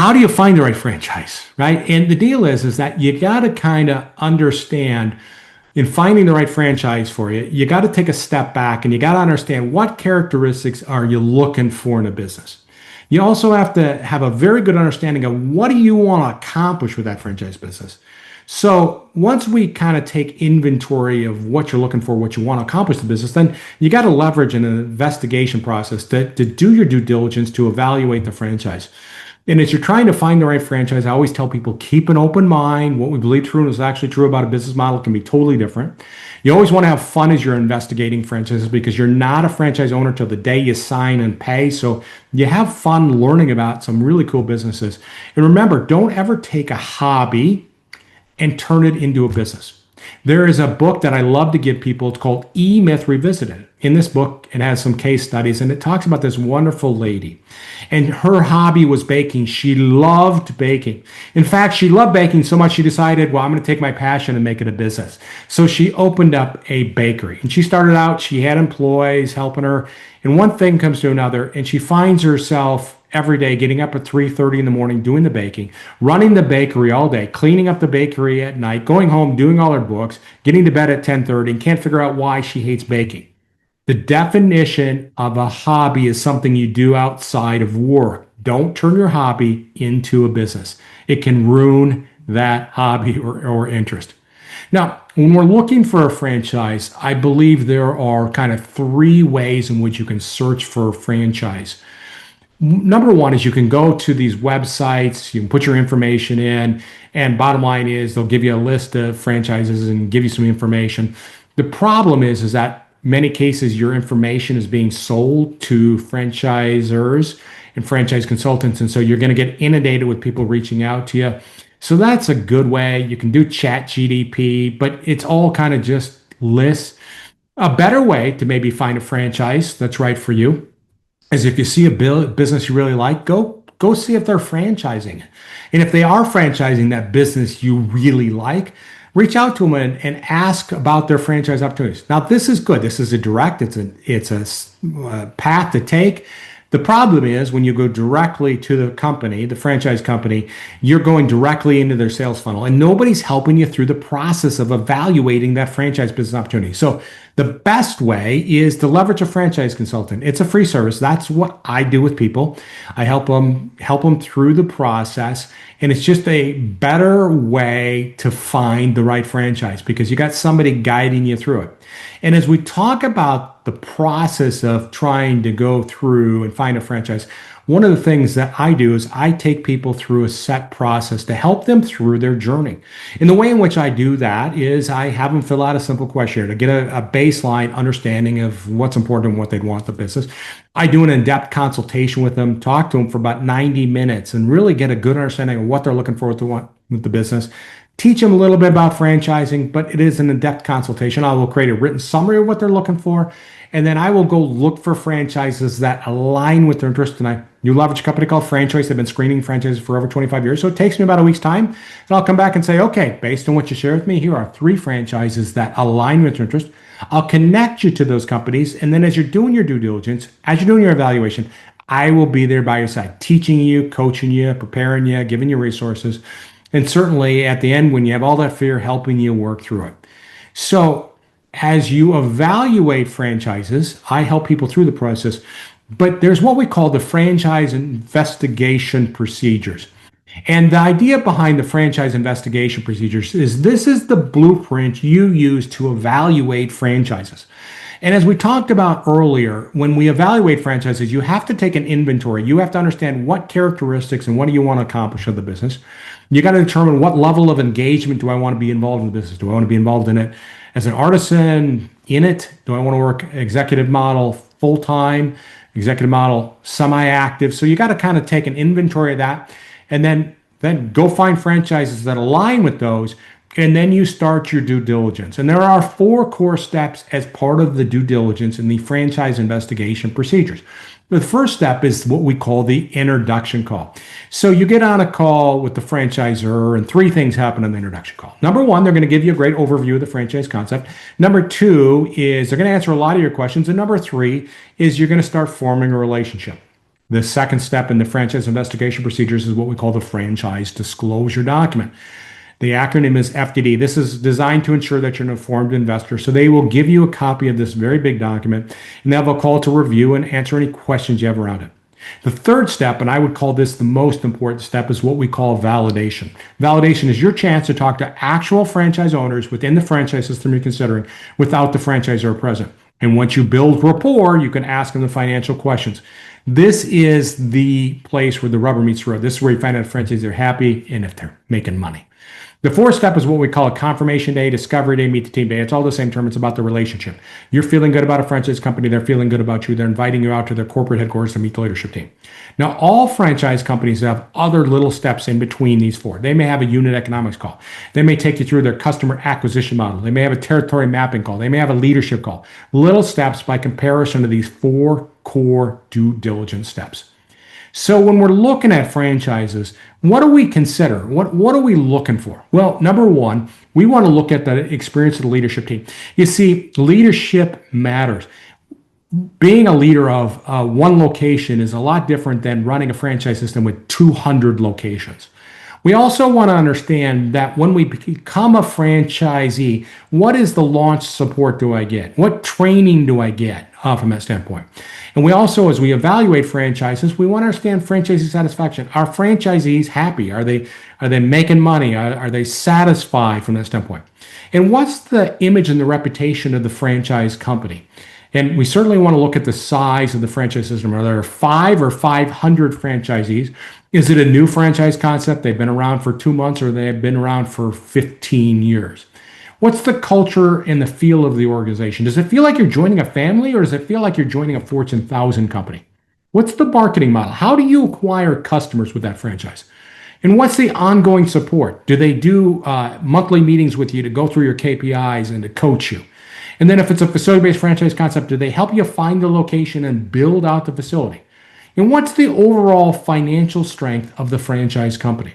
how do you find the right franchise, right? And the deal is that you got to kind of understand in finding the right franchise for you, you got to take a step back and you got to understand what characteristics are you looking for in a business. You also have to have a very good understanding of what do you want to accomplish with that franchise business. So once we kind of take inventory of what you're looking for, what you want to accomplish in the business, then you got to leverage an investigation process to do your due diligence to evaluate the franchise. And as you're trying to find the right franchise, I always tell people keep an open mind. What we believe true is actually true about a business model can be totally different. You always want to have fun as you're investigating franchises because you're not a franchise owner till the day you sign and pay. So you have fun learning about some really cool businesses. And remember, don't ever take a hobby and turn it into a business. There is a book that I love to give people. It's called E-Myth Revisited. In this book, it has some case studies and it talks about this wonderful lady. And her hobby was baking. She loved baking. In fact, she loved baking so much she decided, well, I'm going to take my passion and make it a business. So she opened up a bakery. And she started out, she had employees helping her. And one thing comes to another, and she finds herself every day getting up at 3:30 in the morning, doing the baking, running the bakery all day, cleaning up the bakery at night, going home, doing all her books, getting to bed at 10:30, and can't figure out why she hates baking. The definition of a hobby is something you do outside of work. Don't turn your hobby into a business. It can ruin that hobby or interest. Now, when we're looking for a franchise, I believe there are kind of three ways in which you can search for a franchise. Number one is you can go to these websites, you can put your information in, and bottom line is they'll give you a list of franchises and give you some information. The problem is that many cases your information is being sold to franchisors and franchise consultants, and so you're going to get inundated with people reaching out to you. So that's a good way. You can do chat GDP, but it's all kind of just lists. A better way to maybe find a franchise that's right for you is if you see a business you really like, go see if they're franchising. And if they are franchising that business you really like, reach out to them and ask about their franchise opportunities. Now, this is good. This is a direct, it's a path to take. The problem is when you go directly to the company, the franchise company, you're going directly into their sales funnel and nobody's helping you through the process of evaluating that franchise business opportunity. So the best way is to leverage a franchise consultant. It's a free service. That's what I do with people. I help them through the process. And it's just a better way to find the right franchise because you got somebody guiding you through it. And as we talk about the process of trying to go through and find a franchise, one of the things that I do is I take people through a set process to help them through their journey. And the way in which I do that is I have them fill out a simple questionnaire to get a baseline understanding of what's important and what they'd want in the business. I do an in-depth consultation with them, talk to them for about 90 minutes and really get a good understanding of what they're looking for with the business. Teach them a little bit about franchising, but it is an in-depth consultation. I will create a written summary of what they're looking for, and then I will go look for franchises that align with their interest. And I leverage a company called FranChoice. They've been screening franchises for over 25 years. So it takes me about a week's time, and I'll come back and say, okay, based on what you share with me, here are 3 franchises that align with your interest. I'll connect you to those companies, and then as you're doing your due diligence, as you're doing your evaluation, I will be there by your side, teaching you, coaching you, preparing you, giving you resources. And certainly at the end, when you have all that fear, helping you work through it. So as you evaluate franchises, I help people through the process, but there's what we call the franchise investigation procedures. And the idea behind the franchise investigation procedures is this is the blueprint you use to evaluate franchises. And as we talked about earlier, when we evaluate franchises, you have to take an inventory. You have to understand what characteristics and what do you want to accomplish of the business. You got to determine what level of engagement do I want to be involved in the business. Do I want to be involved in it as an artisan in it? Do I want to work executive model full-time, executive model semi-active? So you got to kind of take an inventory of that and then go find franchises that align with those. And then you start your due diligence. And there are 4 core steps as part of the due diligence in the franchise investigation procedures. The first step is what we call the introduction call. So you get on a call with the franchisor and 3 things happen on the introduction call. Number 1, they're going to give you a great overview of the franchise concept. Number 2 is they're going to answer a lot of your questions. And number 3 is you're going to start forming a relationship. The second step in the franchise investigation procedures is what we call the franchise disclosure document. The acronym is FDD. This is designed to ensure that you're an informed investor. So they will give you a copy of this very big document, and they have a call to review and answer any questions you have around it. The third step, and I would call this the most important step, is what we call validation. Validation is your chance to talk to actual franchise owners within the franchise system you're considering without the franchisor present. And once you build rapport, you can ask them the financial questions. This is the place where the rubber meets the road. This is where you find out if franchisees are happy and if they're making money. The fourth step is what we call a confirmation day, discovery day, meet the team day. It's all the same term. It's about the relationship. You're feeling good about a franchise company. They're feeling good about you. They're inviting you out to their corporate headquarters to meet the leadership team. Now, all franchise companies have other little steps in between these four. They may have a unit economics call. They may take you through their customer acquisition model. They may have a territory mapping call. They may have a leadership call. Little steps by comparison to these four core due diligence steps. So when we're looking at franchises, what do we consider? What are we looking for? Well, number one, we want to look at the experience of the leadership team. You see, leadership matters. Being a leader of one location is a lot different than running a franchise system with 200 locations. We also want to understand that when we become a franchisee, what is the launch support do I get? What training do I get from that standpoint? And we also, as we evaluate franchises, we want to understand franchisee satisfaction. Are franchisees happy? Are they making money? Are they satisfied from that standpoint? And what's the image and the reputation of the franchise company? And we certainly want to look at the size of the franchise system. Are there 5 or 500 franchisees? Is it a new franchise concept? They've been around for 2 months, or they've been around for 15 years. What's the culture and the feel of the organization? Does it feel like you're joining a family, or does it feel like you're joining a Fortune 1000 company? What's the marketing model? How do you acquire customers with that franchise? And what's the ongoing support? Do they do monthly meetings with you to go through your KPIs and to coach you? And then if it's a facility-based franchise concept, do they help you find the location and build out the facility? And what's the overall financial strength of the franchise company?